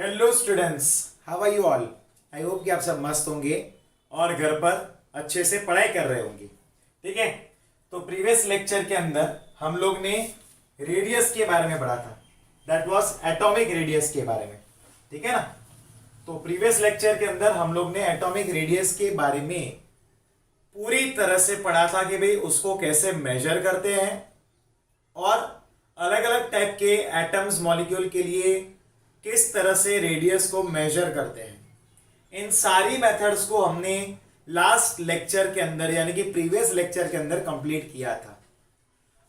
Hello students, how are you all. I hope कि आप सब मस्त होंगे और घर पर अच्छे से पढ़ाई कर रहे होंगे। ठीक है, तो प्रीवियस लेक्चर के अंदर हम लोग ने रेडियस के बारे में पढ़ा था। दैट वाज एटॉमिक रेडियस के बारे में। ठीक है ना। तो प्रीवियस लेक्चर के अंदर हम लोग ने एटॉमिक रेडियस के बारे में पूरी तरह से पढ़ा था कि भाई उसको कैसे मेजर करते हैं और अलग अलग टाइप के एटम्स मॉलिक्यूल के लिए किस तरह से रेडियस को मेजर करते हैं। इन सारी मेथड्स को हमने लास्ट लेक्चर के अंदर यानी कि प्रीवियस लेक्चर के अंदर कंप्लीट किया था।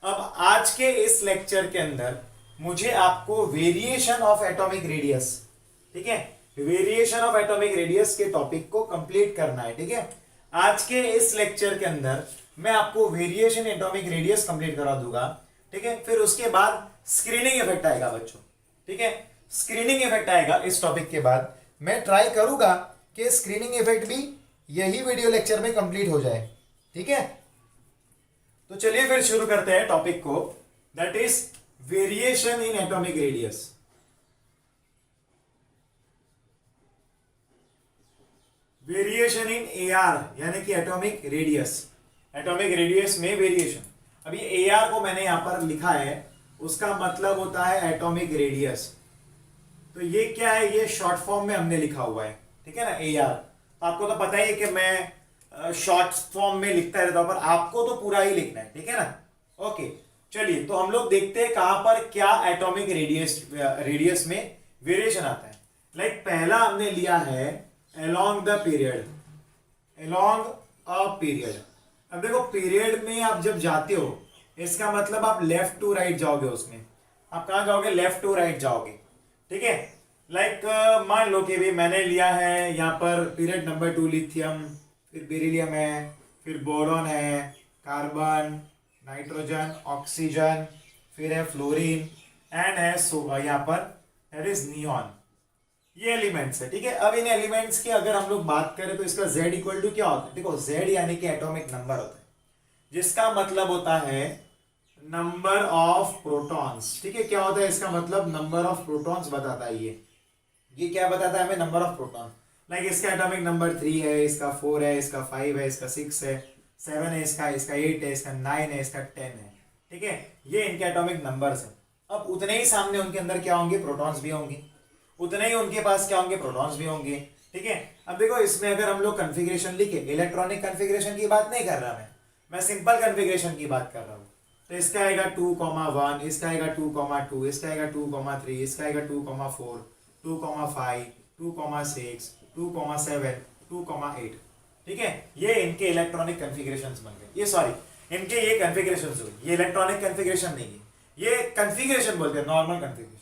अब आज के इस लेक्चर के अंदर मुझे आपको वेरिएशन ऑफ एटॉमिक रेडियस, ठीक है, वेरिएशन ऑफ एटॉमिक रेडियस के टॉपिक को कंप्लीट करना है। ठीक है, आज के इस लेक्चर के अंदर मैं आपको वेरिएशन एटॉमिक रेडियस कंप्लीट करा दूंगा। ठीक है, फिर उसके बाद स्क्रीनिंग इफेक्ट आएगा बच्चों। ठीक है, स्क्रीनिंग इफेक्ट आएगा इस टॉपिक के बाद। मैं ट्राई करूंगा कि स्क्रीनिंग इफेक्ट भी यही वीडियो लेक्चर में कंप्लीट हो जाए। ठीक है, तो चलिए फिर शुरू करते हैं टॉपिक को, that is variation in atomic radius. Variation in AR यानी कि एटॉमिक रेडियस। एटॉमिक रेडियस में वेरिएशन। अब ये एआर को मैंने यहां पर लिखा है, उसका मतलब होता है एटॉमिक रेडियस। तो ये क्या है, ये शॉर्ट फॉर्म में हमने लिखा हुआ है। ठीक है ना, एआर। तो आपको तो पता ही है कि मैं शॉर्ट फॉर्म में लिखता रहता हूं, पर आपको तो पूरा ही लिखना है। ठीक है ना। ओके, चलिए तो हम लोग देखते हैं कहां पर क्या एटॉमिक रेडियस में वेरिएशन आता है। लाइक पहला हमने लिया है along the period, along a period. अब देखो पीरियड में आप जब जाते हो इसका मतलब आप लेफ्ट टू राइट जाओगे। उसमें आप कहां जाओगे, लेफ्ट टू राइट जाओगे। ठीक है, लाइक मान लो कि भी मैंने लिया है यहाँ पर पीरियड नंबर 2 लिथियम, फिर बेरिलियम है, फिर बोरॉन है, कार्बन, नाइट्रोजन, ऑक्सीजन, फिर है फ्लोरीन एंड है यहाँ पर दैट इज नियॉन। ये एलिमेंट्स है। ठीक है, अब इन एलिमेंट्स की अगर हम लोग बात करें तो इसका Z इक्वल टू क्या होता है। देखो Z यानी कि एटॉमिक नंबर होता है, जिसका मतलब होता है नंबर ऑफ प्रोटॉन्स। ठीक है, क्या होता है इसका मतलब, नंबर ऑफ प्रोटॉन्स बताता है। ये क्या बताता है हमें, नंबर ऑफ प्रोटॉन। लाइक इसका एटॉमिक नंबर 3 है, इसका 4 है, इसका 5 है, इसका 6 है, 7 है, इसका 8 है, इसका 9 है, इसका 10 है। ठीक है, ये इनके एटॉमिक नंबर्स हैं। अब उतने ही सामने उनके अंदर क्या होंगे, प्रोटॉन्स भी होंगे। उतने ही उनके पास क्या होंगे, प्रोटॉन्स भी होंगे। ठीक है, अब देखो इसमें अगर हम लोग कन्फिग्रेशन लिखे, इलेक्ट्रॉनिक कन्फिग्रेशन की बात नहीं कर रहा मैं सिंपल कन्फिग्रेशन की बात कर रहा हूँ। तो इसका आएगा 2,1, इसका आएगा 2,2, इसका आएगा 2,3, इसका आएगा 2,4, 2,5, 2,6, 2,7, 2,8। ठीक है, ये इनके इलेक्ट्रॉनिक कन्फिग्रेशंस बन गए। ये सॉरी इनके ये कन्फिग्रेशंस हुए, ये इलेक्ट्रॉनिक कन्फिग्रेशन नहीं है, ये कन्फिग्रेशन बोलते हैं, नॉर्मल कन्फिग्रेशन।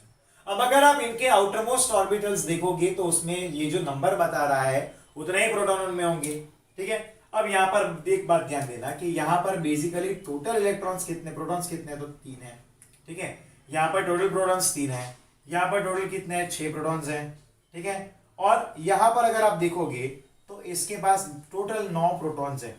अब अगर आप इनके आउटर मोस्ट ऑर्बिटल्स देखोगे तो उसमें ये जो नंबर बता रहा है उतने ही प्रोटॉन उनमें होंगे। ठीक है, अब यहाँ पर एक बात ध्यान देना कि यहाँ पर बेसिकली टोटल इलेक्ट्रॉन्स कितने, प्रोटॉन्स कितने, तो 3 है। ठीक है, यहाँ पर टोटल प्रोटॉन्स 3 है, यहाँ पर टोटल कितने हैं, 6 प्रोटॉन्स हैं। ठीक है, और यहाँ पर अगर आप देखोगे तो इसके पास टोटल 9 प्रोटॉन्स है।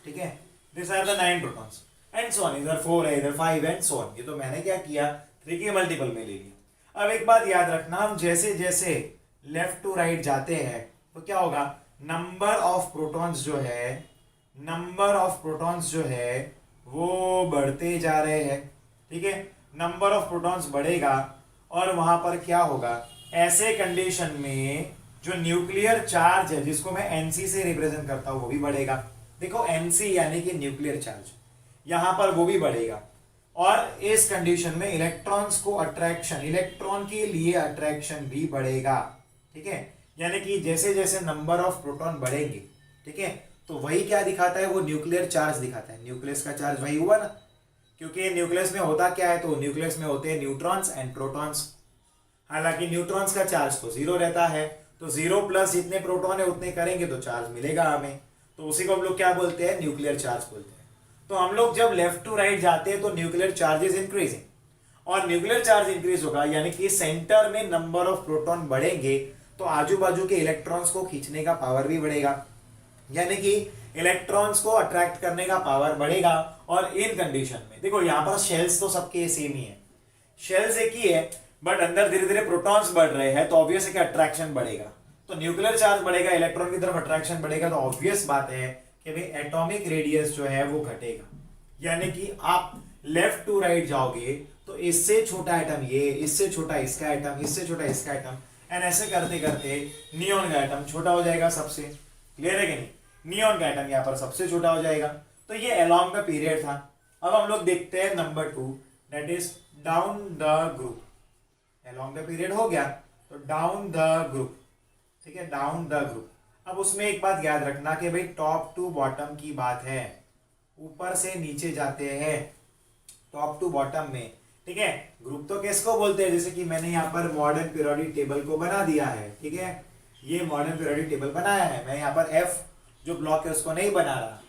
ठीक है, this are the 9 protons and so on. इधर 4 है, इधर 5 एंड सो ऑन। ये तो मैंने क्या किया, 3 के मल्टीपल में ले लिया। अब एक बात याद रखना, हम जैसे जैसे लेफ्ट टू राइट जाते हैं तो क्या होगा, नंबर ऑफ प्रोटॉन्स जो है, नंबर ऑफ प्रोटॉन्स जो है वो बढ़ते जा रहे हैं। ठीक है, नंबर ऑफ प्रोटॉन्स बढ़ेगा और वहां पर क्या होगा, ऐसे कंडीशन में जो न्यूक्लियर चार्ज है जिसको मैं एनसी से रिप्रेजेंट करता हूं वो भी बढ़ेगा। देखो एनसी यानी कि न्यूक्लियर चार्ज, यहां पर वो भी बढ़ेगा। और इस कंडीशन में इलेक्ट्रॉन्स को अट्रैक्शन, इलेक्ट्रॉन के लिए अट्रैक्शन भी बढ़ेगा। ठीक है, यानी कि जैसे जैसे नंबर ऑफ प्रोटॉन बढ़ेंगे, ठीक है, तो वही क्या दिखाता है, वो न्यूक्लियर चार्ज दिखाता है। न्यूक्लियस का चार्ज वही हुआ ना, क्योंकि न्यूक्लियस में होता क्या है, तो न्यूक्लियस में होते हैं न्यूट्रॉन्स एंड प्रोटॉन्स। हालांकि न्यूट्रॉन्स का चार्ज तो 0 रहता है, तो 0 प्लस जितने प्रोटॉन है उतने करेंगे तो चार्ज मिलेगा हमें, तो उसी को हम लोग क्या बोलते हैं, न्यूक्लियर चार्ज बोलते हैं। तो हम लोग जब लेफ्ट टू राइट जाते हैं तो न्यूक्लियर चार्जेस इंक्रीजिंग, और न्यूक्लियर चार्ज इंक्रीज होगा यानी कि सेंटर में नंबर ऑफ प्रोटॉन बढ़ेंगे तो आजू बाजू के इलेक्ट्रॉन्स को खींचने का पावर भी बढ़ेगा, यानी कि इलेक्ट्रॉन्स को अट्रैक्ट करने का पावर बढ़ेगा। और इन कंडीशन में देखो यहाँ पर शेल्स तो सबके सेम ही है, शेल्स एक ही है, बट अंदर धीरे धीरे प्रोटॉन्स बढ़ रहे हैं, तो ऑब्वियस है कि अट्रैक्शन बढ़ेगा। तो न्यूक्लियर चार्ज बढ़ेगा, इलेक्ट्रॉन की तरफ अट्रैक्शन बढ़ेगा, तो ऑब्वियस बात है कि भाई एटॉमिक रेडियस जो है वो घटेगा। यानी कि आप लेफ्ट टू राइट जाओगे तो इससे छोटा एटम ये, इससे छोटा इसका एटम, इससे छोटा इसका एटम, एंड ऐसे करते करते नियॉन का एटम छोटा हो जाएगा सबसे। क्लियर है कि नहीं? नियॉन का एटम यहाँ पर सबसे छोटा हो जाएगा। तो ये अलोंग द पीरियड था। अब हम लोग देखते हैं number 2, that is down the group. Along the period हो गया, तो डाउन द ग्रुप, ठीक है, डाउन द ग्रुप। अब उसमें एक बात याद रखना कि भाई टॉप टू बॉटम की बात है, ऊपर से नीचे जाते हैं टॉप टू बॉटम में, ठीक है। ग्रुप तो किसको बोलते हैं? जैसे कि मैंने यहाँ पर मॉडर्न पीरियोडिक टेबल को बना दिया है, ठीक है, ये मॉडर्न पीरियोडिक टेबल बनाया है, मैं यहाँ पर एफ जो ब्लॉक है उसको नहीं बना रहा।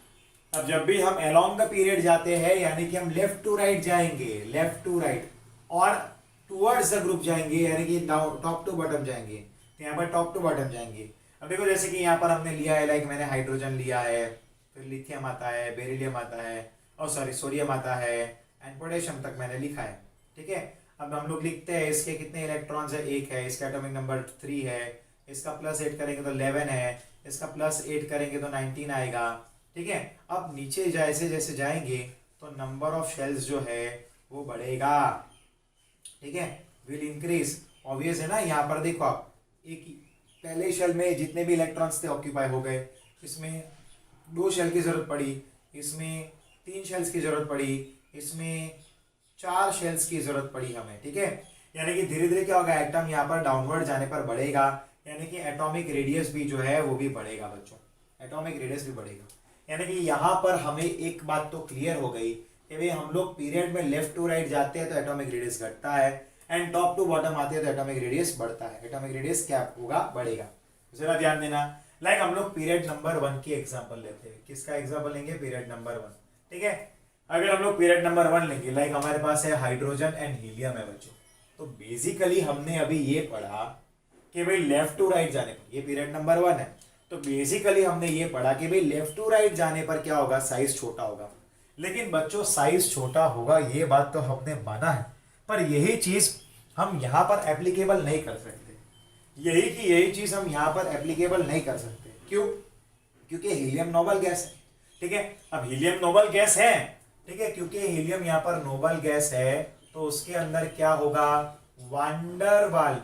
अब जब भी हम अलोंग द पीरियड जाते हैं, यानी कि हम लेफ्ट टू राइट जाएंगे, लेफ्ट टू राइट, और टूवर्ड्स द ग्रुप जाएंगे, यानी कि टॉप टू बॉटम जाएंगे, तो यहाँ पर टॉप टू बॉटम जाएंगे। अब देखो जैसे कि यहाँ पर हमने लिया है, लाइक मैंने हाइड्रोजन लिया है, फिर लिथियम आता है, बेरिलियम आता है, और सॉरी सोडियम आता है, एंड पोटेशियम तक मैंने लिखा है, ठीक है। अब हम लोग लिखते हैं इसके कितने इलेक्ट्रॉन्स है, 1 है, इसका एटॉमिक नंबर 3 है, इसका +8 करेंगे तो 11 है, इसका +8 करेंगे तो 19 आएगा, ठीक है। अब नीचे जैसे जैसे जाएंगे तो नंबर ऑफ शेल्स जो है वो बढ़ेगा, ठीक है, विल इंक्रीज। ऑब्वियस है ना, यहाँ पर देखो आप, एक पहले शेल में जितने भी इलेक्ट्रॉन्स थे ऑक्यूपाई हो गए, इसमें 2 शेल की जरूरत पड़ी, इसमें 3 शेल्स की जरूरत पड़ी, इसमें 4 शेल्स की जरूरत पड़ी हमें, ठीक है। यानी कि धीरे धीरे क्या होगा, एटम यहाँ पर डाउनवर्ड जाने पर बढ़ेगा, यानी कि एटॉमिक रेडियस भी जो है वो भी बढ़ेगा बच्चों, एटॉमिक रेडियस भी बढ़ेगा। यानी कि यहाँ पर हमें एक बात तो क्लियर हो गई कि भाई हम लोग पीरियड में लेफ्ट टू राइट जाते हैं तो एटॉमिक रेडियस घटता है, एंड टॉप टू बॉटम आते हैं तो एटॉमिक रेडियस बढ़ता है। एटॉमिक रेडियस क्या होगा, बढ़ेगा। जरा ध्यान देना, लाइक हम लोग पीरियड नंबर 1 की एग्जांपल लेते हैं। किसका एग्जांपल लेंगे? पीरियड नंबर 1, ठीक है। अगर हम लोग पीरियड नंबर 1 लेंगे, लाइक हमारे पास है हाइड्रोजन एंड हीलियम है बच्चों, तो बेसिकली हमने अभी ये पढ़ा कि भाई लेफ्ट टू राइट जाने पर, ये पीरियड नंबर 1 है, तो बेसिकली हमने ये पढ़ा कि भाई लेफ्ट टू राइट जाने पर क्या होगा, साइज छोटा होगा। लेकिन बच्चों साइज छोटा होगा ये बात तो हमने माना है, पर यही चीज हम यहाँ पर एप्लीकेबल नहीं कर सकते। यही चीज हम यहाँ पर एप्लीकेबल नहीं कर सकते। क्यों? क्योंकि हीलियम नोबल गैस है, ठीक है। अब हीलियम नोबल गैस है, ठीक है, क्योंकि हीलियम यहाँ पर नोबल गैस है, तो उसके अंदर क्या होगा, वंडरवाल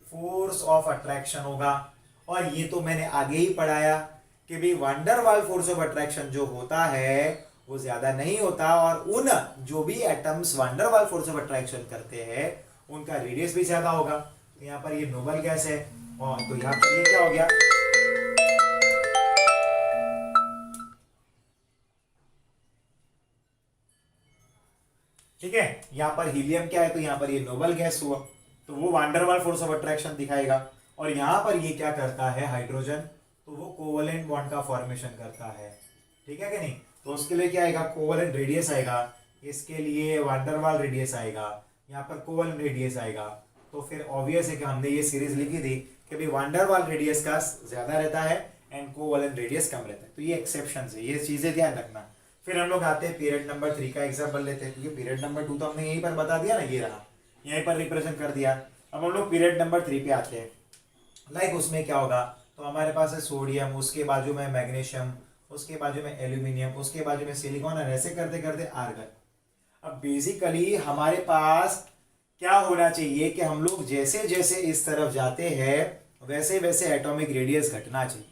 फोर्स ऑफ अट्रैक्शन होगा। और ये तो मैंने आगे ही पढ़ाया कि भाई वंडरवाल फोर्स ऑफ अट्रैक्शन जो होता है वो ज्यादा नहीं होता, और उन जो भी atoms van der Waals force of attraction करते हैं उनका रेडियस भी ज्यादा होगा। तो यहाँ पर ये नोबल गैस है, और तो यहाँ पर ये क्या हो गया, ठीक है, यहाँ पर हीलियम क्या है, तो यहाँ पर ये नोबल गैस हुआ, तो वो वंडरवाल फोर्स ऑफ अट्रैक्शन दिखाएगा। और यहाँ पर ये क्या करता है, हाइड्रोजन, तो वो कोवलेंट बॉन्ड का फॉर्मेशन करता है, ठीक है कि नहीं। तो उसके लिए क्या आएगा, कोवलेंट रेडियस आएगा, इसके लिए वंडरवाल रेडियस आएगा, यहाँ पर कोवलेंट रेडियस आएगा। तो फिर ऑब्वियस है कि हमने ये सीरीज लिखी थी कि भाई वंडरवाल रेडियस का ज्यादा रहता है एंड कोवलेंट रेडियस कम रहता है। तो ये एक्सेप्शन है, ये चीजें ध्यान रखना। फिर हम लोग आते हैं पीरियड नंबर 3 का एग्जाम्पल लेते हैं, क्योंकि पीरियड नंबर 2 तो हमने यहीं पर बता दिया ना, ये रहा, यहीं पर रिप्रेजेंट कर दिया। अब हम लोग पीरियड नंबर 3 पे आते हैं। लाइक उसमें क्या होगा, तो हमारे पास है सोडियम, उसके बाजू में मैग्नीशियम, उसके बाजू में एल्यूमिनियम, उसके बाजू में सिलिकॉन, और ऐसे करते करते आर्गन। अब बेसिकली हमारे पास क्या होना चाहिए कि हम लोग जैसे जैसे इस तरफ जाते हैं वैसे वैसे एटॉमिक रेडियस घटना चाहिए,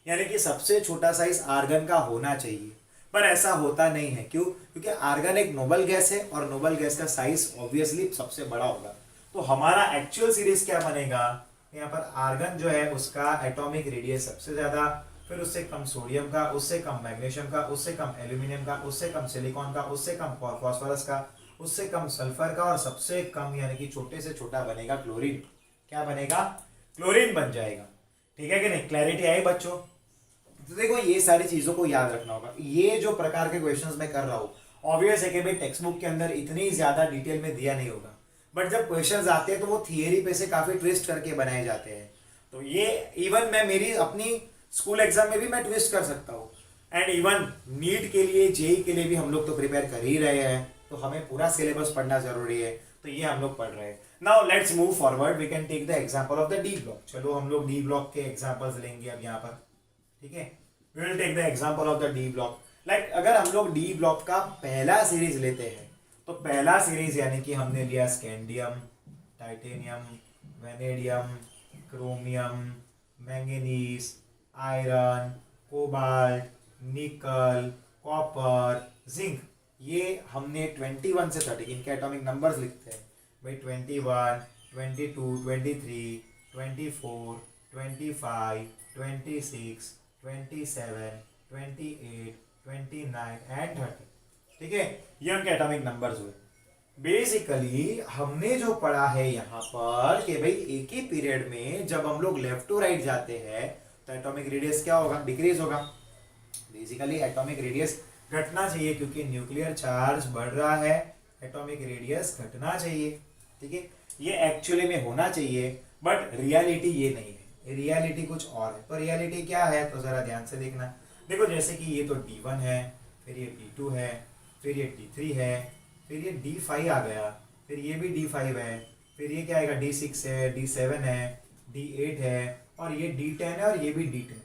यानी कि सबसे छोटा साइज आर्गन का होना चाहिए। पर ऐसा होता नहीं है। क्यों? क्योंकि आर्गन एक नोबल गैस है, और नोबल गैस का साइज ऑब्वियसली सबसे बड़ा होगा। तो हमारा एक्चुअल सीरीज क्या बनेगा, यहाँ पर आर्गन जो है उसका एटॉमिक रेडियस सबसे ज्यादा, फिर उससे कम सोडियम का, उससे कम मैग्नीशियम का, उससे कम एल्यूमिनियम का, उससे कम सिलिकॉन का, उससे कम फॉस्फोरस का, उससे कम सल्फर का, और सबसे कम यानी कि छोटे से छोटा बनेगा क्लोरीन। क्या बनेगा? क्लोरीन बन जाएगा। ठीक है कि नहीं? क्लैरिटी आई बच्चों? तो देखो ये सारी चीजों को याद रखना होगा। ये जो प्रकार के क्वेश्चंस मैं कर रहा हूँ, ऑब्वियस है कि भाई टेक्स्ट बुक के अंदर इतनी ज्यादा डिटेल में दिया नहीं होगा, बट जब क्वेश्चंस आते हैं तो वो थियरी पे से काफी ट्विस्ट करके बनाए जाते हैं। तो ये इवन मैं मेरी अपनी स्कूल एग्जाम में भी मैं ट्विस्ट कर सकता हूँ, एंड इवन नीट के लिए, जेई के लिए भी हम लोग तो प्रिपेयर कर ही रहे हैं। तो हमें पूरा सिलेबस पढ़ना जरूरी है, तो ये हम लोग पढ़ रहे हैं। Now let's move forward, we can take the example of the D block. चलो हम लोग डी ब्लॉक के एग्जांपल्स लेंगे अब यहाँ पर, ठीक है। We will take the example of the D block. Like अगर हम लोग डी ब्लॉक का पहला सीरीज लेते हैं, तो पहला सीरीज यानी कि हमने लिया scandium, titanium, vanadium, chromium, manganese, iron, cobalt, निकल, कॉपर, जिंक। ये हमने 21 से 30, इनके एटॉमिक नंबर्स लिखते हैं भाई, 21, 22, 23, 24, 25, 26, 27, 28, 29 एंड 30, ठीक है। ये उनके एटॉमिक नंबर्स हुए। बेसिकली हमने जो पढ़ा है यहाँ पर कि भाई एक ही पीरियड में जब हम लोग लेफ्ट टू राइट जाते हैं तो एटॉमिक रेडियस क्या होगा, डिक्रीज होगा। बेसिकली एटॉमिक रेडियस घटना चाहिए, क्योंकि न्यूक्लियर चार्ज बढ़ रहा है, एटॉमिक रेडियस घटना चाहिए, ठीक है। ये एक्चुअली में होना चाहिए, बट रियलिटी ये नहीं है, रियलिटी कुछ और है। तो रियलिटी क्या है, तो जरा ध्यान से देखना। देखो जैसे कि ये तो D1 है, फिर ये D2 है, फिर ये D3 है, फिर ये D5 आ गया, फिर ये भी D5 है, फिर ये क्या आएगा, D6 है, D7 है, D8 है, और ये D10 है, और ये भी D10 है,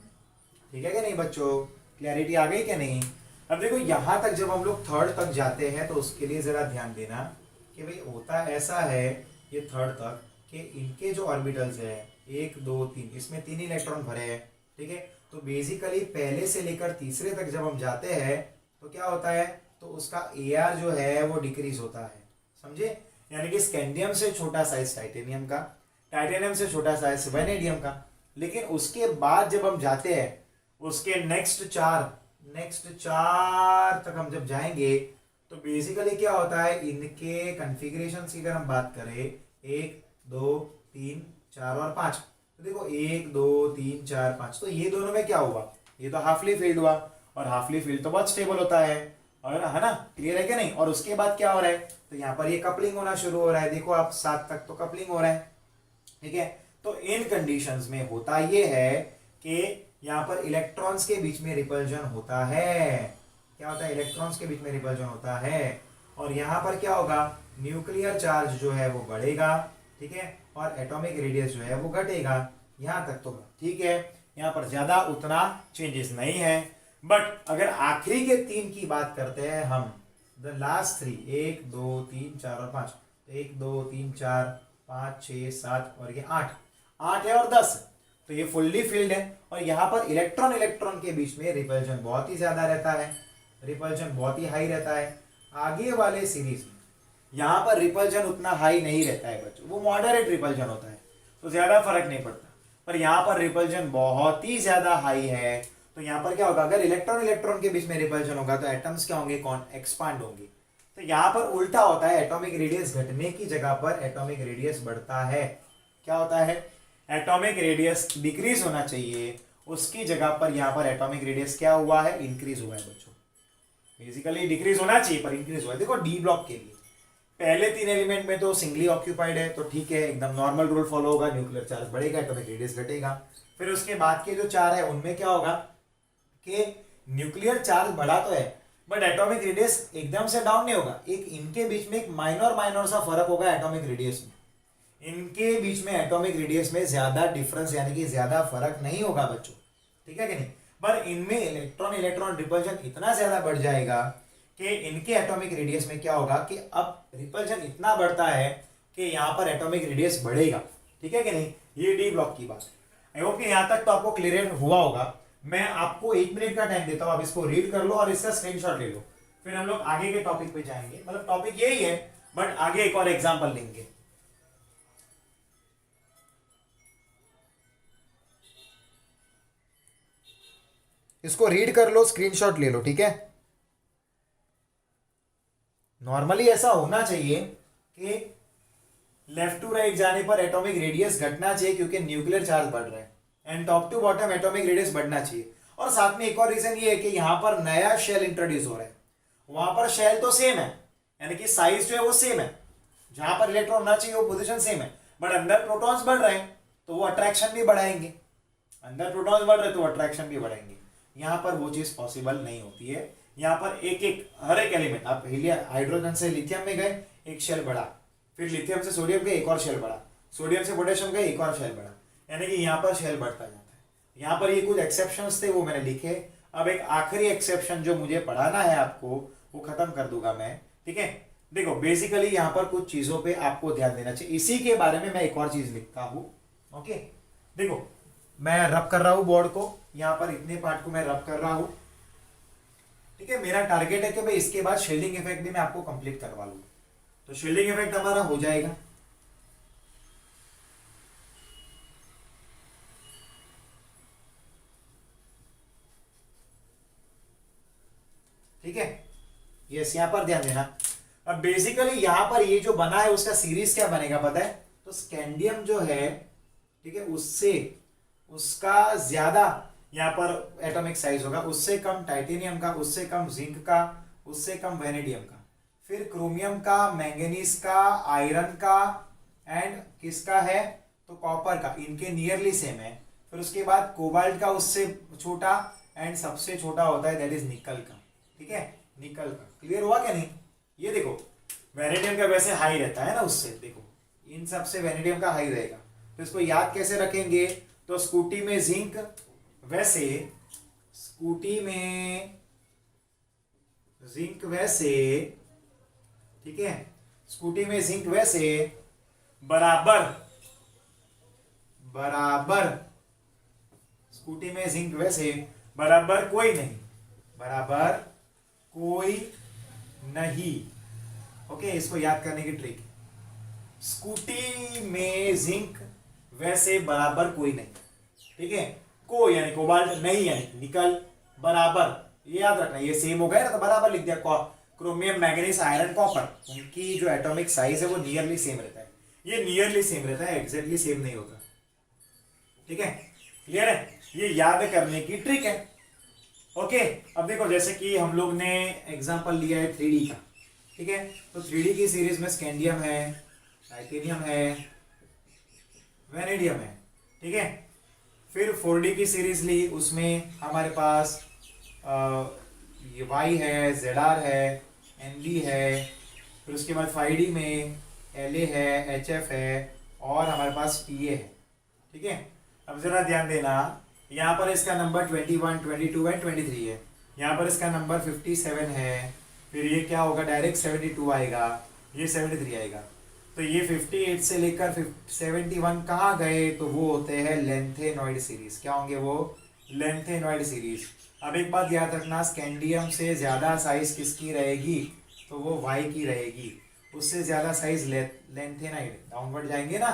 ठीक है क्या नहीं बच्चों, क्लैरिटी आ गई क्या नहीं। अब देखो यहाँ तक जब हम लोग थर्ड तक जाते हैं तो उसके लिए जरा ध्यान देना कि भाई होता ऐसा है ये थर्ड तक कि इनके जो ऑर्बिटल्स है 1 2 3, इसमें 3 इलेक्ट्रॉन भरे हैं, ठीक है। तो बेसिकली पहले से लेकर तीसरे तक जब हम जाते हैं तो क्या होता है, तो उसका AR जो है वो डिक्रीज होता है, समझे। यानी कि स्कैंडियम से छोटा साइज टाइटेनियम का, टाइटेनियम से छोटा साइज वेनेडियम का। लेकिन उसके बाद जब हम जाते हैं उसके नेक्स्ट चार तक हम जब जाएंगे तो बेसिकली क्या होता है, इनके कन्फिग्रेशन की अगर हम बात करें 1 2 3 4 और 5, तो देखो 1 2 3 4 5, तो ये दोनों में क्या हुआ, ये तो हाफली फील्ड हुआ, और हाफली फील्ड तो बहुत स्टेबल होता है, और है ना, क्लियर है क्या नहीं। और उसके बाद क्या हो रहा है, तो यहाँ पर ये कपलिंग होना शुरू हो रहा है, देखो आप 7 तक तो कपलिंग हो रहा है, ठीक है। तो इन कंडीशंस में होता ये है कि यहाँ पर इलेक्ट्रॉन्स के बीच में रिपल्जन होता है। क्या होता है, इलेक्ट्रॉन्स के बीच में रिपल्जन होता है, और यहाँ पर क्या होगा, न्यूक्लियर चार्ज जो है वो बढ़ेगा, ठीक है, और एटॉमिक रेडियस जो है वो घटेगा। यहाँ तक तो ठीक है, यहाँ पर ज्यादा उतना चेंजेस नहीं है। बट अगर आखिरी के 3 की बात करते हैं हम, द लास्ट 3 1 2 3 4 और 5, 1 2 3 4 5 6 7 और ये 8 है और 10, तो ये फुल्ली फिल्ड है। और यहाँ पर इलेक्ट्रॉन के बीच में रिपल्जन बहुत ही ज्यादा रहता है, रिपल्जन बहुत ही हाई रहता है। आगे वाले सीरीज में यहाँ पर रिपल्जन उतना हाई नहीं रहता है बच्चों, वो मॉडरेट रिपल्जन होता है, तो ज्यादा फर्क नहीं पड़ता। पर यहाँ पर रिपल्जन बहुत ही ज्यादा हाई है, तो यहाँ पर क्या होगा, अगर इलेक्ट्रॉन के बीच में रिपल्जन होगा तो एटम्स क्या होंगे, कौन एक्सपांड होंगे। तो यहाँ पर उल्टा होता है, एटॉमिक रेडियस घटने की जगह पर एटॉमिक रेडियस बढ़ता है। क्या होता है, एटॉमिक रेडियस डिक्रीज होना चाहिए, उसकी जगह पर यहाँ पर एटॉमिक रेडियस क्या हुआ है, इंक्रीज हुआ है बच्चों। बेसिकली डिक्रीज होना चाहिए पर इंक्रीज हुआ है। देखो डी ब्लॉक के लिए पहले 3 एलिमेंट में तो सिंगली ऑक्यूपाइड है, तो ठीक है, एकदम नॉर्मल रूल फॉलो होगा, न्यूक्लियर चार्ज बढ़ेगा, एटॉमिक रेडियस घटेगा। फिर उसके बाद के जो 4 है उनमें क्या होगा कि न्यूक्लियर चार्ज बढ़ा तो है बट एटॉमिक रेडियस एकदम से डाउन नहीं होगा, एक इनके बीच में एक माइनर सा फर्क होगा एटॉमिक रेडियस में, इनके बीच में एटॉमिक रेडियस में ज्यादा डिफरेंस यानी कि ज्यादा फर्क नहीं होगा बच्चों, ठीक है कि नहीं। पर इनमें इलेक्ट्रॉन रिपल्जन इतना ज्यादा बढ़ जाएगा कि इनके एटॉमिक रेडियस में क्या होगा कि अब रिपल्जन इतना बढ़ता है कि यहाँ पर एटॉमिक रेडियस बढ़ेगा, ठीक है कि नहीं। ये डी ब्लॉक की बात है। आई होप कि यहाँ तक तो आपको क्लियर हुआ होगा। मैं आपको 1 मिनट का टाइम देता हूँ, आप इसको रीड कर लो और इसका स्क्रीनशॉट ले लो, फिर हम लोग आगे के टॉपिक पे जाएंगे। मतलब टॉपिक यही है बट आगे एक और एग्जाम्पल लेंगे। इसको रीड कर लो, स्क्रीनशॉट ले लो, ठीक है। नॉर्मली ऐसा होना चाहिए कि लेफ्ट टू राइट जाने पर एटॉमिक रेडियस घटना चाहिए क्योंकि न्यूक्लियर चार्ज बढ़ रहा है, and top to bottom atomic radius बढ़ना चाहिए। और साथ में एक और रीजन ये है कि यहां पर नया शेल इंट्रोड्यूस हो रहा है, वहां पर शेल तो सेम है यानी कि साइज जो है वो सेम है, जहां पर इलेक्ट्रॉन होना चाहिए वो पोजीशन सेम है, बट अंदर प्रोटॉन्स बढ़ रहे हैं तो वो अट्रैक्शन भी बढ़ाएंगे, अंदर प्रोटॉन्स बढ़ रहे तो अट्रैक्शन भी बढ़ाएंगे। यहां पर वो चीज पॉसिबल नहीं होती है, यहाँ पर एक एक हर एक एलिमेंट, आप हाइड्रोजन से लिथियम में गए एक शेल बढ़ा, फिर लिथियम से सोडियम गए एक और शेल बढ़ा, सोडियम से पोटेशियम गए एक और शेल बढ़ा, यानी कि यहाँ पर शेल बढ़ता जाता है। यहाँ पर ये कुछ एक्सेप्शंस थे वो मैंने लिखे। अब एक आखिरी एक्सेप्शन जो मुझे पढ़ाना है आपको वो खत्म कर दूंगा मैं, ठीक है। देखो बेसिकली यहाँ पर कुछ चीजों पे आपको ध्यान देना चाहिए, इसी के बारे में मैं एक और चीज लिखता हूँ। ओके, देखो मैं रब कर रहा हूँ बोर्ड को, यहाँ पर इतने पार्ट को मैं रब कर रहा हूँ, ठीक है। मेरा टारगेट है कि भाई इसके बाद शील्डिंग इफेक्ट भी मैं आपको कंप्लीट करवा लूँ, तो शील्डिंग इफेक्ट हमारा हो जाएगा। ठीक है, यस, यहां पर ध्यान देना। अब बेसिकली यहां पर ये जो बना है उसका सीरीज क्या बनेगा पता है, तो स्कैंडियम जो है, ठीक है, उससे उसका ज्यादा यहां पर एटॉमिक साइज होगा, उससे कम टाइटेनियम का, उससे कम जिंक का, उससे कम वेनेडियम का, फिर क्रोमियम का, मैंगनीज का, आयरन का, एंड किसका है तो कॉपर का, इनके नियरली सेम है। फिर उसके बाद कोबाल्ट का उससे छोटा, एंड सबसे छोटा होता है दैट इज निकल का, ठीक है, निकल का। क्लियर हुआ क्या नहीं? ये देखो वेनेडियम का वैसे हाई रहता है ना, उससे देखो इन सब से वेनेडियम का हाई रहेगा, तो इसको याद कैसे रखेंगे, तो स्कूटी में जिंक, वैसे स्कूटी में जिंक वैसे, ठीक है, स्कूटी में जिंक वैसे बराबर बराबर स्कूटी में जिंक वैसे बराबर कोई नहीं, बराबर कोई नहीं। ओके, इसको याद करने की ट्रिक, स्कूटी में जिंक वैसे बराबर कोई नहीं, ठीक है। को यानी कोबाल्ट, नहीं यानी निकल, बराबर ये याद रखना, ये सेम हो गया ना तो बराबर लिख दिया। क्रोमियम, मैग्नीज, आयरन, कॉपर, उनकी जो एटॉमिक साइज है वो नियरली सेम रहता है, ये नियरली सेम रहता है, एग्जैक्टली सेम नहीं होता, ठीक है। क्लियर है, ये याद करने की ट्रिक है। ओके, अब देखो जैसे कि हम लोग ने एग्जांपल लिया है 3D का, ठीक है, तो 3D की सीरीज में स्कैंडियम है, टाइटेनियम है, वेनेडियम है, ठीक है। फिर 4D की सीरीज ली, उसमें हमारे पास ये वाई है, ZR है, ND है, फिर उसके बाद 5D में LA है, HF है, और हमारे पास PA है, ठीक है। अब जरा ध्यान देना, यहाँ पर इसका नंबर 21, 22 एंड 23 है, यहाँ पर इसका नंबर 57 है, फिर ये क्या होगा डायरेक्ट 72 आएगा, ये 73 आएगा, तो ये 58 से लेकर 71 कहाँ गए, तो वो होते हैं लेंथेनॉइड सीरीज। क्या होंगे वो? Lanthanoid series. अब एक बात याद रखना, स्कैंडियम से ज्यादा साइज किसकी रहेगी, तो वो वाई की रहेगी, उससे ज्यादा साइज लेंथेनाइड, डाउनवर्ड जाएंगे ना,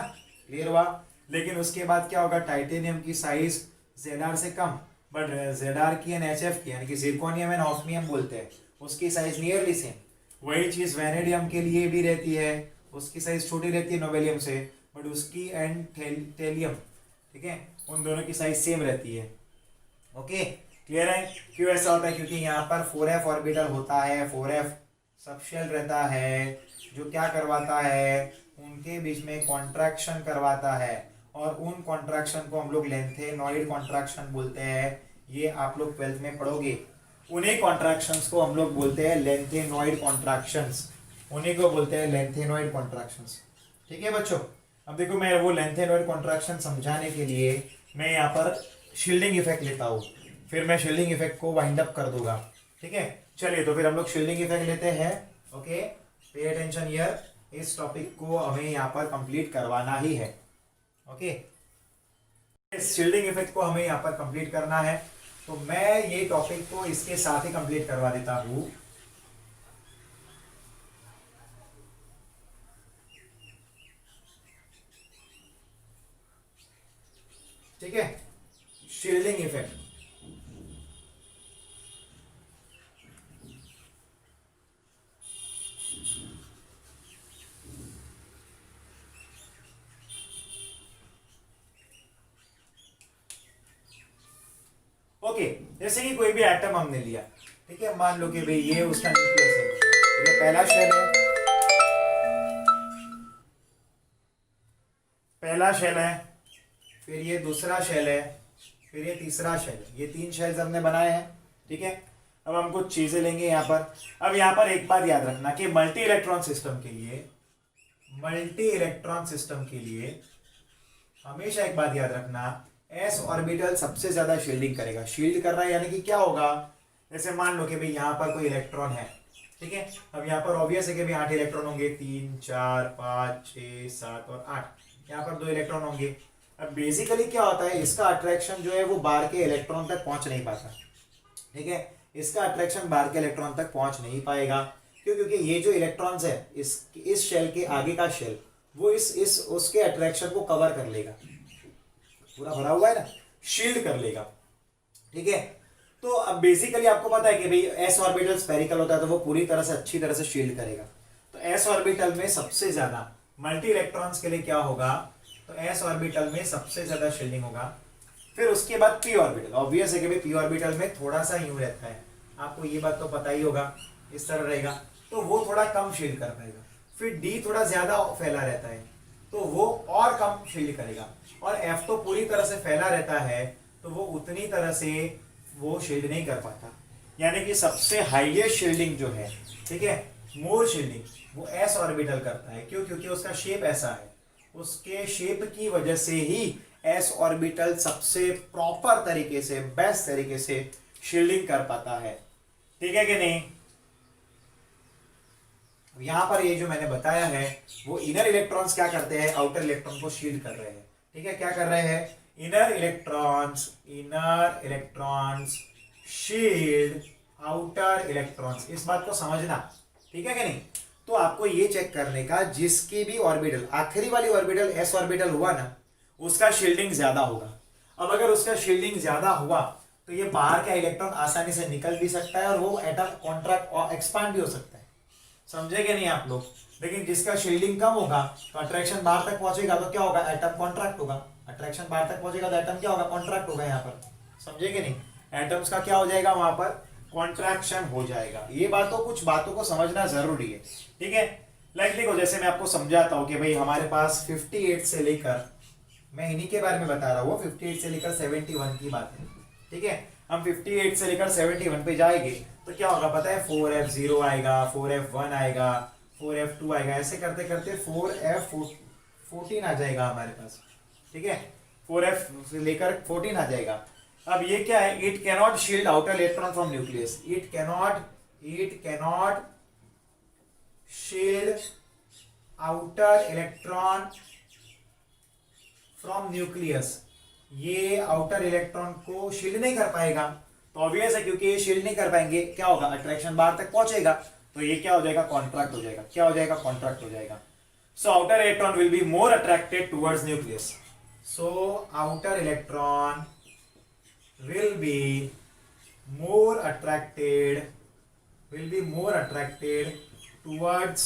क्लियर हुआ। लेकिन उसके बाद क्या होगा, टाइटेनियम की साइज ZR से कम, बट ZR की एंड HF की, यानी कि जिरकोनियम एंड ऑस्मियम बोलते हैं, उसकी साइज नियरली सेम। वही चीज वेनेडियम के लिए भी रहती है, उसकी साइज छोटी रहती है नोबेलियम से, बट उसकी एंड टेलियम, ठीक है, उन दोनों की साइज सेम रहती है। ओके, क्लियर है? क्यों ऐसा होता है? क्योंकि यहाँ पर 4f ऑर्बिटल होता है, 4f सबशेल रहता है, जो क्या करवाता है, उनके बीच में कॉन्ट्रैक्शन करवाता है, और उन कॉन्ट्रैक्शन को हम लोग लेंथेनॉइड कॉन्ट्रैक्शन बोलते हैं। ये आप लोग 12th में पढ़ोगे, उन्हीं कॉन्ट्रैक्शंस को हम लोग बोलते हैं लेंथेनॉइड कॉन्ट्रैक्शंस, उन्हीं को बोलते हैं लेंथेनॉइड कॉन्ट्रैक्शंस, ठीक है बच्चों। अब देखो मैं वो लेंथेनॉइड कॉन्ट्रैक्शन समझाने के लिए मैं यहाँ पर शील्डिंग इफेक्ट लेता हूँ, फिर मैं शील्डिंग इफेक्ट को वाइंड अप कर दूंगा, ठीक है। चलिए तो फिर हम लोग शील्डिंग इफेक्ट लेते हैं। ओके, पे अटेंशन हियर, इस टॉपिक को हमें यहाँ पर कंप्लीट करवाना ही है। ओके, इस शील्डिंग इफेक्ट को हमें यहाँ पर कंप्लीट करना है, तो मैं ये टॉपिक को इसके साथ ही कंप्लीट करवा देता हूँ। ठीक है, शील्डिंग इफेक्ट। ओके, जैसे कि कोई भी एटम हमने लिया, ठीक है, मान लो कि भाई ये उसका न्यूक्लियस है, ये पहला शेल है, पहला शेल है, फिर ये दूसरा शेल है, फिर ये तीसरा शेल है, ये 3 शेल्स हमने बनाए हैं, ठीक है। अब हम कुछ चीजें लेंगे यहाँ पर। अब यहाँ पर एक बात याद रखना कि मल्टी इलेक्ट्रॉन सिस्टम के लिए हमेशा एक बात याद रखना, एस ऑर्बिटल सबसे ज्यादा शील्डिंग करेगा। शील्ड कर रहा है यानी कि क्या होगा, जैसे मान लो कि भाई यहाँ पर कोई इलेक्ट्रॉन है, ठीक है। अब यहाँ पर ऑब्वियस है कि भाई 8 इलेक्ट्रॉन होंगे, 3 4 5 6 7 और 8, यहाँ पर 2 इलेक्ट्रॉन होंगे। अब बेसिकली क्या होता है, इसका अट्रैक्शन जो है वो बाहर के इलेक्ट्रॉन तक पहुंच नहीं पाता, ठीक है। इसका अट्रैक्शन बाहर के इलेक्ट्रॉन तक पहुंच नहीं पाएगा, क्यों? क्योंकि ये जो इलेक्ट्रॉन्स है इस शेल के आगे का शेल वो इस उसके अट्रैक्शन को कवर कर लेगा, पूरा भरा हुआ है ना, शील्ड कर लेगा, ठीक है। तो अब बेसिकली आपको पता है कि भाई एस ऑर्बिटल स्फेरिकल होता है तो वो पूरी तरह से अच्छी तरह से शील्ड करेगा। तो एस ऑर्बिटल में सबसे ज्यादा मल्टी इलेक्ट्रॉन्स के लिए क्या होगा, तो एस ऑर्बिटल में सबसे ज्यादा शील्डिंग होगा। फिर उसके बाद पी ऑर्बिटल, ऑब्वियस है कि भाई पी ऑर्बिटल में थोड़ा सा यूं रहता है, आपको ये बात तो पता ही होगा, इस तरह रहेगा तो वो थोड़ा कम शील्ड कर पाएगा। फिर डी थोड़ा ज्यादा फैला रहता है तो वो और कम शील्ड करेगा, और एफ तो पूरी तरह से फैला रहता है तो वो उतनी तरह से वो शील्ड नहीं कर पाता। यानी कि सबसे हाईएस्ट शील्डिंग जो है, ठीक है, मोर शील्डिंग वो एस ऑर्बिटल करता है। क्यों? क्योंकि उसका शेप ऐसा है, उसके शेप की वजह से ही एस ऑर्बिटल सबसे प्रॉपर तरीके से, बेस्ट तरीके से शील्डिंग कर पाता है, ठीक है कि नहीं। यहां पर ये जो मैंने बताया है वो इनर इलेक्ट्रॉन्स क्या करते हैं, आउटर इलेक्ट्रॉन को शील्ड कर रहे हैं, ठीक है। क्या कर रहे हैं, inner electrons shield outer electrons, इस बात को समझना, ठीक है कि नहीं। तो आपको ये चेक करने का, जिसकी भी ऑर्बिटल आखिरी वाली ऑर्बिटल एस ऑर्बिटल हुआ ना, उसका शील्डिंग ज्यादा होगा। अब अगर उसका शील्डिंग ज्यादा हुआ तो ये बाहर का इलेक्ट्रॉन आसानी से निकल भी सकता है और वो एटम कॉन्ट्रैक्ट और एक्सपांड भी हो सकता है, समझे कि नहीं आप लोग। लेकिन जिसका शील्डिंग कम होगा तो अट्रैक्शन बाहर तक पहुंचेगा तो क्या होगा, एटम कॉन्ट्रैक्ट होगा। अट्रैक्शन बाहर तक पहुंचेगा तो एटम क्या होगा, कॉन्ट्रैक्ट होगा। यहाँ पर समझे कि नहीं, एटम्स का क्या हो जाएगा, वहां पर कॉन्ट्रैक्शन हो जाएगा। ये बातों, कुछ बातों को समझना जरूरी है, ठीक है। लाइक देखो, जैसे मैं आपको समझाता हूँ कि भाई हमारे पास 58 से लेकर, मैं इन्हीं के बारे में बता रहा हूँ, 58 से लेकर 71 की बात है, ठीक है। हम 58 से लेकर 71 पे जाएंगे तो क्या होगा पता है, 4f0 आएगा, 4f1 आएगा, 4f2 आएगा, ऐसे करते करते 4f14 आ जाएगा हमारे पास, ठीक है। 4f से लेकर 14 आ जाएगा। अब ये क्या है, it cannot shield outer electron from nucleus, it cannot shield outer electron from nucleus, ये आउटर इलेक्ट्रॉन को शील्ड नहीं कर पाएगा। तो ऑब्वियस है, क्योंकि ये शील्ड नहीं कर पाएंगे, क्या होगा, अट्रैक्शन बाहर तक पहुंचेगा तो ये क्या हो जाएगा, कॉन्ट्रैक्ट हो जाएगा। क्या हो जाएगा, कॉन्ट्रैक्ट हो जाएगा। So outer electron will be more attracted towards nucleus, so outer electron will be more attracted towards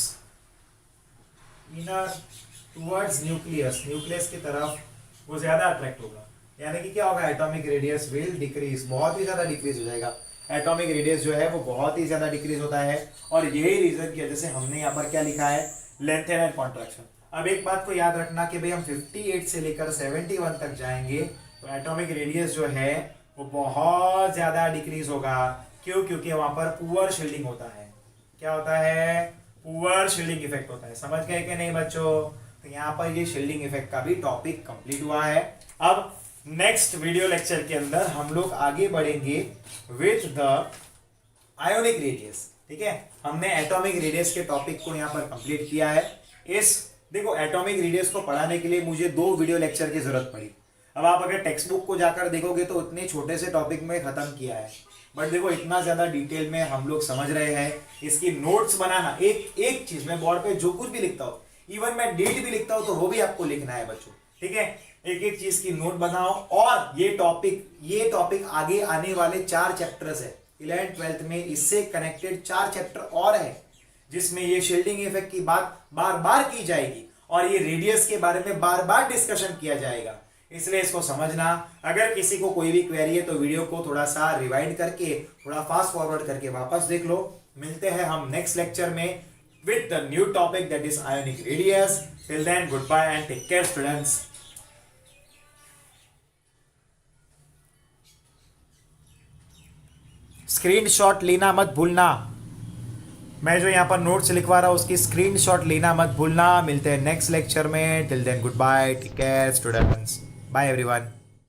nucleus की तरफ वो ज्यादा अट्रैक्ट होगा। यानी कि क्या होगा, एटॉमिक रेडियस विल डिक्रीज, बहुत ही ज्यादा डिक्रीज हो जाएगा। एटॉमिक रेडियस जो है वो बहुत ही ज्यादा डिक्रीज होता है, और यही रीजन की वजह से हमने यहाँ पर क्या लिखा है, लेंथेन एंड कॉन्ट्रैक्शन। अब एक बात को याद रखना कि भाई हम 58 से लेकर 71 तक जाएंगे तो एटॉमिक रेडियस जो है वो बहुत ज्यादा डिक्रीज होगा। क्यों? क्योंकि वहां पर पुअर शील्डिंग होता है। क्या होता है, पुअर शील्डिंग इफेक्ट होता है। समझ गए कि नहीं बच्चों? तो यहाँ पर ये शील्डिंग इफेक्ट का भी टॉपिक कंप्लीट हुआ है। अब नेक्स्ट वीडियो लेक्चर के अंदर हम लोग आगे बढ़ेंगे विथ द आयोनिक रेडियस, ठीक है। हमने एटॉमिक रेडियस के टॉपिक को यहाँ पर कंप्लीट किया है। देखो, एटॉमिक रेडियस को पढ़ाने के लिए मुझे 2 वीडियो लेक्चर की जरूरत पड़ी। अब आप अगर टेक्स्ट बुक को जाकर देखोगे तो उतने छोटे से टॉपिक में खत्म किया है, बट देखो इतना ज्यादा डिटेल में हम लोग समझ रहे हैं। इसकी नोट्स बनाना, एक चीज मैं बोर्ड पे जो कुछ भी लिखता हूँ, इवन मैं डेट भी लिखता हूँ तो वो भी आपको लिखना है बच्चों, ठीक है। एक चीज की नोट बनाओ। और ये टॉपिक आगे आने वाले 4 चैप्टर्स है 11th 12th में, इससे कनेक्टेड 4 चैप्टर और है जिसमें ये शील्डिंग इफेक्ट की बात बार बार की जाएगी और ये रेडियस के बारे में बार बार डिस्कशन किया जाएगा। इसलिए इसको समझना। अगर किसी को कोई भी क्वेरी है तो वीडियो को थोड़ा सा रिवाइंड करके, थोड़ा फास्ट फॉरवर्ड करके वापस देख लो। मिलते हैं हम नेक्स्ट लेक्चर में with the new topic, that is ionic radius. Till then, goodbye and take care, students. Screenshot लेना मत भूलना। मैं जो यहाँ पर नोट्स लिखवा रहा हूँ उसकी स्क्रीनशॉट लेना मत भूलना। मिलते हैं नेक्स्ट लेक्चर में। Till then good bye, take care students, bye everyone.